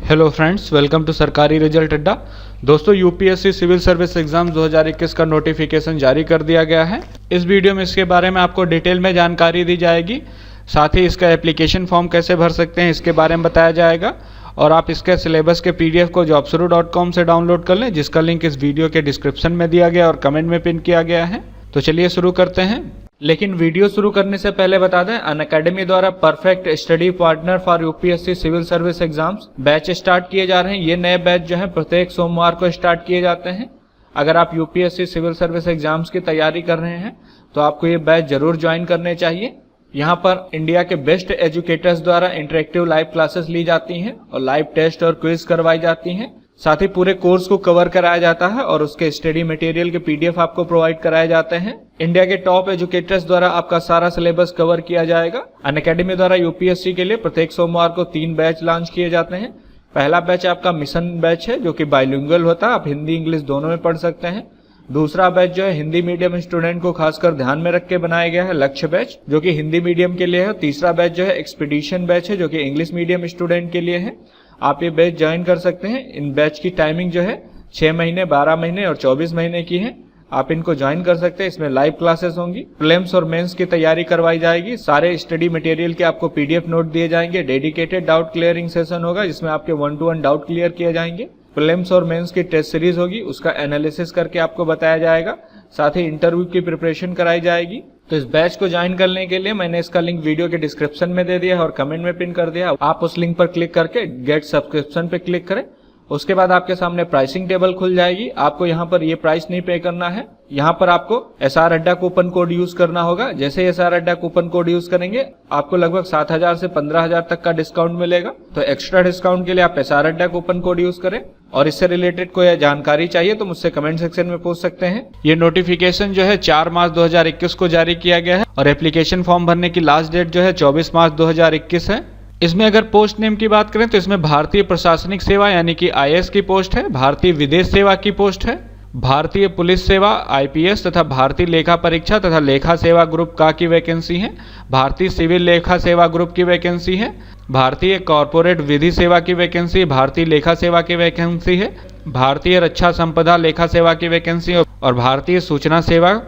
Hello friends, welcome to सरकारी result अड्डा। दोस्तों, यूपीएससी सिविल सर्विस एग्जाम 2021 का नोटिफिकेशन जारी कर दिया गया है। इस वीडियो में इसके बारे में आपको डिटेल में जानकारी दी जाएगी। साथ ही इसका एप्लीकेशन फॉर्म कैसे भर सकते हैं इसके बारे में बताया जाएगा और आप इसके सिलेबस के पीडीएफ को jobsuru.com से डाउनलोड कर लें, जिसका लिंक इस वीडियो के डिस्क्रिप्शन में दिया गया और कमेंट में पिन किया गया है। तो चलिए शुरू करते हैं। लेकिन वीडियो शुरू करने से पहले बता दें, अनअकैडमी द्वारा perfect study partner for UPSC civil service exams batch start किए जा रहे हैं। ये नए बैच जो है प्रत्येक सोमवार को स्टार्ट किए जाते हैं। अगर आप यूपीएससी सिविल सर्विस एग्जाम्स की तैयारी कर रहे हैं तो आपको ये बैच जरूर ज्वाइन करने चाहिए। यहाँ पर इंडिया के बेस्ट एजुकेटर्स द्वारा इंटरेक्टिव लाइव क्लासेस ली जाती हैं और लाइव टेस्ट और क्विज करवाई जाती हैं। साथ ही पूरे कोर्स को कवर कराया जाता है और उसके स्टडी मटेरियल के पीडीएफ आपको प्रोवाइड कराए जाते हैं। इंडिया के टॉप एजुकेटर्स द्वारा आपका सारा सिलेबस कवर किया जाएगा। अनअकैडमी द्वारा यूपीएससी के लिए प्रत्येक सोमवार को 3 बैच लॉन्च किए जाते हैं। पहला बैच आपका मिशन बैच है, जो कि बाइलिंगुअल होता है, आप हिंदी इंग्लिश दोनों में पढ़ सकते हैं। दूसरा बैच जो है हिंदी मीडियम स्टूडेंट को खासकर ध्यान में रख के बनाया गया है, लक्ष्य बैच, जो कि हिंदी मीडियम के लिए है। तीसरा बैच जो है एक्सपीडिशन बैच है, जो कि इंग्लिश मीडियम स्टूडेंट के लिए है। आप ये बैच ज्वाइन कर सकते हैं। इन बैच की टाइमिंग जो है 6 महीने, 12 महीने और 24 महीने की है। आप इनको ज्वाइन कर सकते हैं। इसमें लाइव क्लासेस होंगी, प्रीलिम्स और मेंस की तैयारी करवाई जाएगी। सारे स्टडी मटेरियल के आपको पीडीएफ नोट दिए जाएंगे। डेडिकेटेड डाउट क्लियरिंग सेशन होगा, जिसमें आपके 1-to-1 डाउट क्लियर किए जाएंगे। प्रीलिम्स और मेंस की टेस्ट सीरीज होगी, उसका एनालिसिस करके आपको बताया जाएगा। साथ ही इंटरव्यू की प्रिपरेशन कराई जाएगी। तो इस बैच को ज्वाइन करने के लिए मैंने इसका लिंक वीडियो के डिस्क्रिप्शन में दे दिया है और कमेंट में पिन कर दिया। आप उस लिंक पर क्लिक करके गेट सब्सक्रिप्शन पे क्लिक करें। उसके बाद आपके सामने प्राइसिंग टेबल खुल जाएगी। आपको यहाँ पर ये प्राइस नहीं पे करना है। यहाँ पर आपको एसआर अड्डा कूपन कोड यूज करना होगा। जैसे एसआर अड्डा कूपन कोड यूज करेंगे आपको लगभग 7,000 से 15,000 तक का डिस्काउंट मिलेगा। तो एक्स्ट्रा डिस्काउंट के लिए आप एसआर अड्डा कूपन कोड यूज करें। और इससे रिलेटेड कोई जानकारी चाहिए तो मुझसे कमेंट सेक्शन में पूछ सकते हैं। ये नोटिफिकेशन जो है 4 मार्च 2021 को जारी किया गया है और एप्लीकेशन फॉर्म भरने की लास्ट डेट जो है 24 मार्च 2021 है। इसमें अगर पोस्ट नेम की बात करें तो इसमें भारतीय प्रशासनिक सेवा यानी कि आईएएस की पोस्ट है, भारतीय विदेश सेवा की पोस्ट है, भारतीय पुलिस सेवा आईपीएस तथा भारतीय लेखा परीक्षा तथा लेखा सेवा ग्रुप का की वैकेंसी है, भारतीय सिविल लेखा सेवा ग्रुप की वैकेंसी है, भारतीय कॉर्पोरेट विधि सेवा की वैकेंसी, भारतीय लेखा सेवा की वैकेंसी है, भारतीय रक्षा संपदा लेखा सेवा की वैकेंसी और भारतीय सूचना सेवा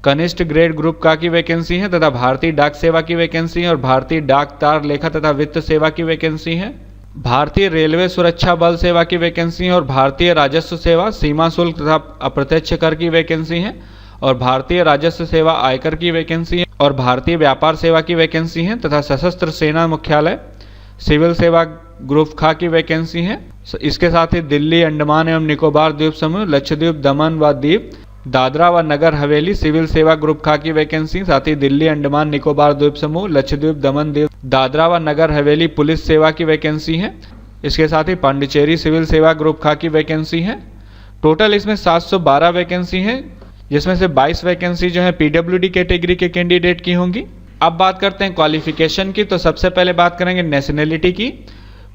कनिष्ठ ग्रेड ग्रुप का की वैकेंसी है तथा भारतीय डाक सेवा की वैकेंसी है और भारतीय डाक तार लेखा तथा वित्त सेवा की वैकेंसी है, भारतीय रेलवे सुरक्षा बल सेवा की वैकेंसी है और भारतीय राजस्व सेवा सीमा शुल्क तथा अप्रत्यक्ष कर की वैकेंसी है और भारतीय राजस्व सेवा आयकर की वैकेंसी है और भारतीय व्यापार सेवा की वैकेंसी है तथा सशस्त्र सेना मुख्यालय सिविल सेवा ग्रुप खा की वैकेंसी है। इसके साथ ही दिल्ली, अंडमान एवं निकोबार द्वीप समूह, लक्षद्वीप, दमन व दीप, दादरा व नगर हवेली सिविल सेवा ग्रुप खा की वैकेंसी। साथ ही दिल्ली, अंडमान निकोबार द्वीप समूह, लक्षद्वीप, दमन द्वीप, दादरा व नगर हवेली पुलिस सेवा की वैकेंसी है। इसके साथ ही पांडिचेरी सिविल सेवा ग्रुप खा की वैकेंसी है। टोटल इसमें 712 वैकेंसी है, जिसमें से 22 वैकेंसी जो है पीडब्ल्यूडी कैटेगरी के कैंडिडेट की होंगी। अब बात करते हैं क्वालिफिकेशन की। तो सबसे पहले बात करेंगे नेशनैलिटी की।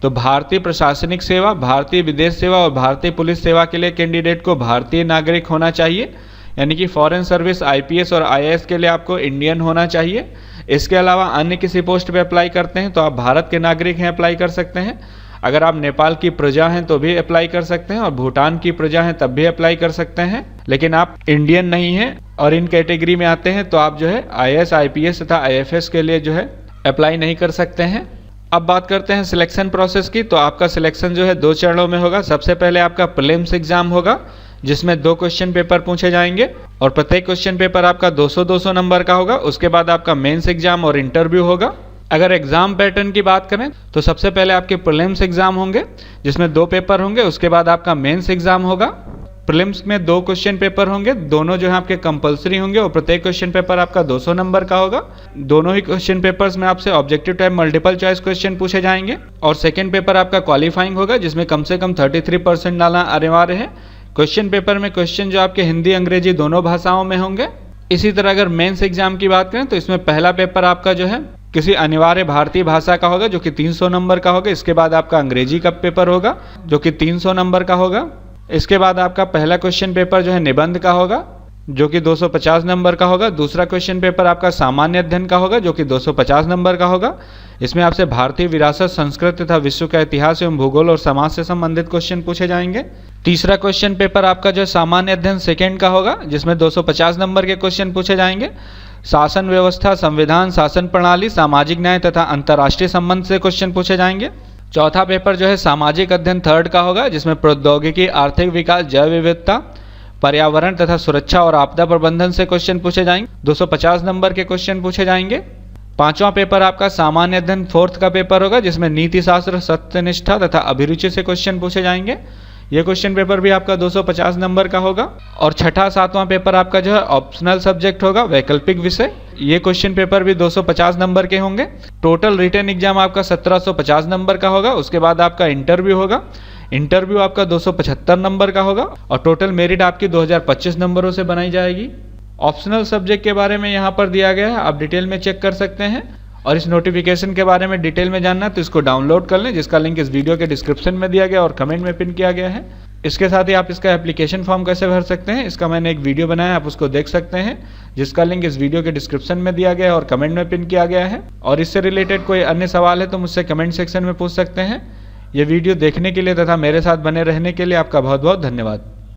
तो भारतीय प्रशासनिक सेवा, भारतीय विदेश सेवा और भारतीय पुलिस सेवा के लिए कैंडिडेट को भारतीय नागरिक होना चाहिए, यानी कि फॉरेन सर्विस आईपीएस और आईएएस के लिए आपको इंडियन होना चाहिए। इसके अलावा अन्य किसी पोस्ट पे अप्लाई करते हैं तो आप भारत के नागरिक हैं, अप्लाई कर सकते हैं। अगर आप नेपाल की प्रजा हैं तो भी अप्लाई कर सकते हैं और भूटान की प्रजा हैं तब भी अप्लाई कर सकते हैं। लेकिन आप इंडियन नहीं हैं और इन कैटेगरी में आते हैं तो आप जो है आईएएस, आईपीएस तथा आईएफएस के लिए जो है अप्लाई नहीं कर सकते हैं। अब बात करते हैं सिलेक्शन प्रोसेस की। तो आपका सिलेक्शन जो है 2 चरणों में होगा। सबसे पहले आपका प्रीलिम्स एग्जाम होगा, जिसमें 2 क्वेश्चन पेपर पूछे जाएंगे और प्रत्येक क्वेश्चन पेपर आपका 200-200 नंबर का होगा। उसके बाद आपका मेंस एग्जाम और इंटरव्यू होगा। अगर एग्जाम पैटर्न की बात करें तो सबसे पहले आपके प्रीलिम्स एग्जाम होंगे, जिसमें 2 पेपर होंगे। उसके बाद आपका मेंस एग्जाम होगा। प्रीलिम्स में 2 क्वेश्चन पेपर होंगे, दोनों जो है आपके कंपलसरी होंगे और प्रत्येक क्वेश्चन पेपर आपका 200 नंबर का होगा। दोनों ही क्वेश्चन पेपर्स में आपसे objective type multiple choice question पूछे जाएंगे और सेकंड पेपर आपका क्वालिफाइंग होगा, जिसमें कम से कम 33% डालना अनिवार्य है। क्वेश्चन पेपर में क्वेश्चन जो आपके हिंदी अंग्रेजी दोनों भाषाओं में होंगे। इसी तरह अगर मेंस एग्जाम की बात करें तो इसमें पहला पेपर आपका जो है किसी अनिवार्य भारतीय भाषा का होगा, जो कि 300 नंबर का होगा। इसके बाद आपका अंग्रेजी का पेपर होगा, जो कि 300 नंबर का होगा। इसके बाद आपका पहला क्वेश्चन पेपर जो है निबंध का होगा। जो कि 250 नंबर का होगा। दूसरा क्वेश्चन पेपर आपका सामान्य अध्ययन का होगा जो कि 250 नंबर का होगा। इसमें आपसे भारतीय विरासत, संस्कृति तथा विश्व का इतिहास एवं भूगोल और समाज से संबंधित क्वेश्चन पूछे जाएंगे। तीसरा क्वेश्चन पेपर आपका जो सामान्य अध्ययन सेकेंड का होगा, जिसमें 250 नंबर के क्वेश्चन पूछे जाएंगे। शासन व्यवस्था, संविधान, शासन प्रणाली, सामाजिक न्याय तथा अंतर्राष्ट्रीय संबंध से क्वेश्चन पूछे जाएंगे। चौथा पेपर जो है सामाजिक अध्ययन थर्ड का होगा, जिसमें प्रौद्योगिकी, आर्थिक विकास, जैव विविधता, पर्यावरण तथा सुरक्षा और आपदा प्रबंधन से क्वेश्चन पूछे जाएंगे। 250 नंबर के क्वेश्चन पूछे जाएंगे। पांचवा पेपर आपका सामान्य अध्ययन फोर्थ का पेपर होगा, जिसमें नीति शास्त्र, सत्यनिष्ठा तथा अभिरुचि से क्वेश्चन पूछे जाएंगे। ये क्वेश्चन पेपर भी आपका 250 नंबर का होगा। और छठा सातवां पेपर आपका जो है ऑप्शनल सब्जेक्ट होगा, वैकल्पिक विषय। ये क्वेश्चन पेपर भी 250 नंबर के होंगे। टोटल रिटन एग्जाम आपका 1750 नंबर का होगा। उसके बाद आपका इंटरव्यू होगा। इंटरव्यू आपका 275 नंबर का होगा और टोटल मेरिट आपकी 2025 नंबरों से बनाई जाएगी। ऑप्शनल सब्जेक्ट के बारे में यहाँ पर दिया गया है, आप डिटेल में चेक कर सकते हैं। और इस नोटिफिकेशन के बारे में डिटेल में जानना है तो इसको डाउनलोड कर लें, जिसका लिंक इस वीडियो के डिस्क्रिप्शन में दिया गया और कमेंट में पिन किया गया है। इसके साथ ही आप इसका एप्लीकेशन फॉर्म कैसे भर सकते हैं, इसका मैंने एक वीडियो बनाया है, आप उसको देख सकते हैं, जिसका लिंक इस वीडियो के डिस्क्रिप्शन में दिया गया है और कमेंट में पिन किया गया है। और इससे रिलेटेड कोई अन्य सवाल है तो मुझसे कमेंट सेक्शन में पूछ सकते हैं। ये वीडियो देखने के लिए तथा मेरे साथ बने रहने के लिए आपका बहुत बहुत धन्यवाद।